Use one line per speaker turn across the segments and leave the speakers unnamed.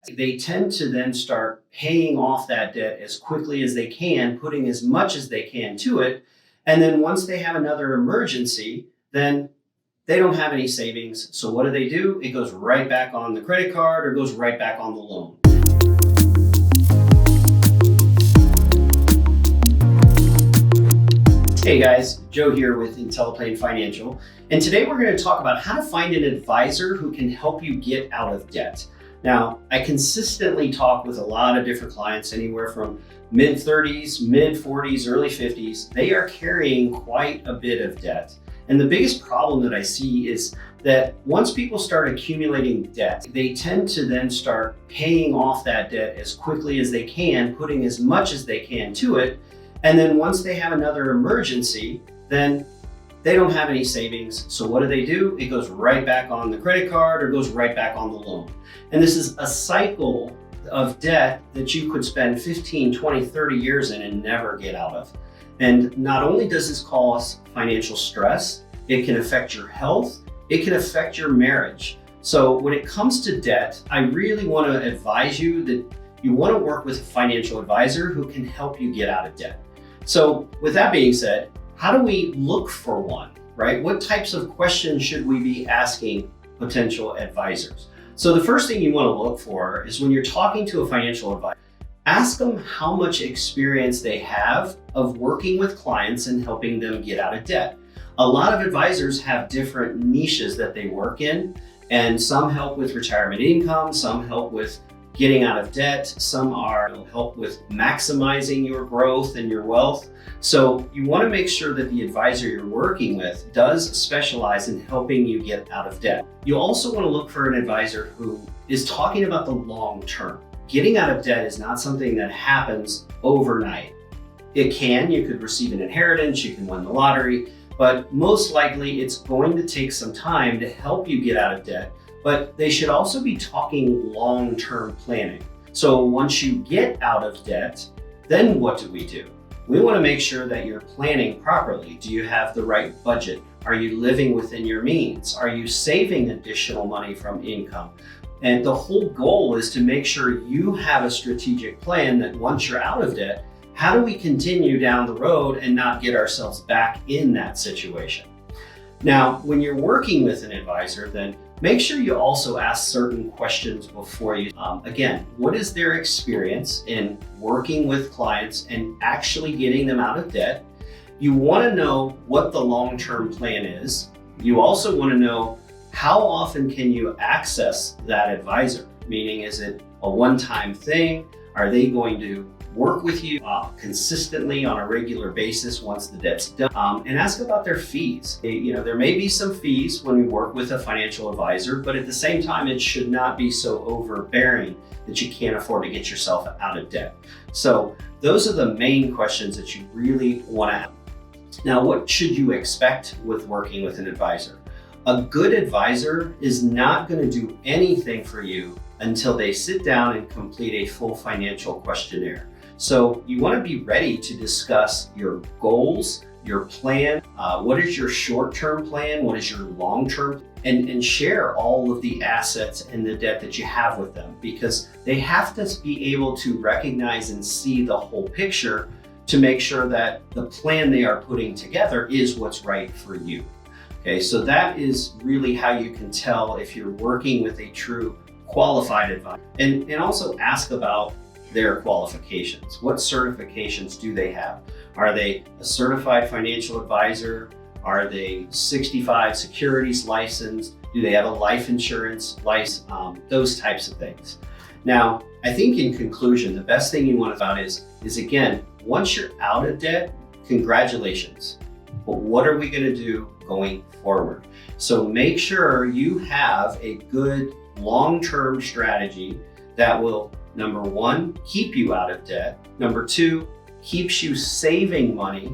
They tend to then start paying off that debt as quickly as they can, putting as much as they can to it. And then once they have another emergency, then they don't have any savings. So what do? It goes right back on the credit card or goes right back on the loan. Hey guys, Joe here with IntelliPlane Financial. And today we're going to talk about how to find an advisor who can help you get out of debt. Now, I consistently talk with a lot of different clients, anywhere from mid 30s, mid 40s, early 50s. They are carrying quite a bit of debt. And the biggest problem that I see is that once people start accumulating debt, they tend to then start paying off that debt as quickly as they can, putting as much as they can to it. And then once they have another emergency, then they don't have any savings. So what do? It goes right back on the credit card or goes right back on the loan. And this is a cycle of debt that you could spend 15, 20, 30 years in and never get out of. And not only does this cause financial stress, it can affect your health, it can affect your marriage. So when it comes to debt, I really want to advise you that you want to work with a financial advisor who can help you get out of debt. So with that being said, how do we look for one, right? What types of questions should we be asking potential advisors? So the first thing you want to look for is when you're talking to a financial advisor, ask them how much experience they have of working with clients and helping them get out of debt. A lot of advisors have different niches that they work in, and some help with retirement income, some help with getting out of debt, some help with maximizing your growth and your wealth. So you want to make sure that the advisor you're working with does specialize in helping you get out of debt. You also want to look for an advisor who is talking about the long term. Getting out of debt is not something that happens overnight. You could receive an inheritance, you can win the lottery, but most likely it's going to take some time to help you get out of debt. But they should also be talking long-term planning. So once you get out of debt, then what do? We want to make sure that you're planning properly. Do you have the right budget? Are you living within your means? Are you saving additional money from income? And the whole goal is to make sure you have a strategic plan that once you're out of debt, how do we continue down the road and not get ourselves back in that situation? Now, when you're working with an advisor, then make sure you also ask certain questions before you. Again, what is their experience in working with clients and actually getting them out of debt? You want to know what the long-term plan is. You also want to know how often can you access that advisor? Meaning, is it a one-time thing? Are they going to work with you consistently on a regular basis once the debt's done? And ask about their fees. There may be some fees when we work with a financial advisor, but at the same time, it should not be so overbearing that you can't afford to get yourself out of debt. So those are the main questions that you really want to have. Now, what should you expect with working with an advisor? A good advisor is not going to do anything for you until they sit down and complete a full financial questionnaire. So you want to be ready to discuss your goals, your plan, what is your short-term plan, what is your long-term, and share all of the assets and the debt that you have with them, because they have to be able to recognize and see the whole picture to make sure that the plan they are putting together is what's right for you. Okay, so that is really how you can tell if you're working with a true qualified advisor. And also ask about their qualifications. What certifications do they have? Are they a certified financial advisor? Are they 65 securities licensed? Do they have a life insurance license? Those types of things. Now, I think in conclusion, the best thing you want to find is again, once you're out of debt, congratulations. But what are we going to do going forward? So make sure you have a good long-term strategy that will, number one, keep you out of debt. Number two, keeps you saving money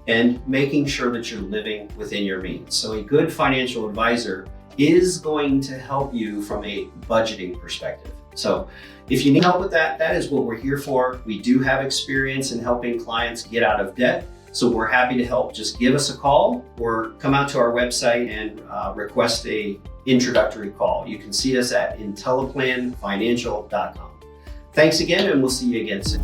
and making sure that you're living within your means. So a good financial advisor is going to help you from a budgeting perspective. So if you need help with that, that is what we're here for. We do have experience in helping clients get out of debt. So we're happy to help. Just give us a call or come out to our website and request a introductory call. You can see us at intelliplanfinancial.com. Thanks again, and we'll see you again soon.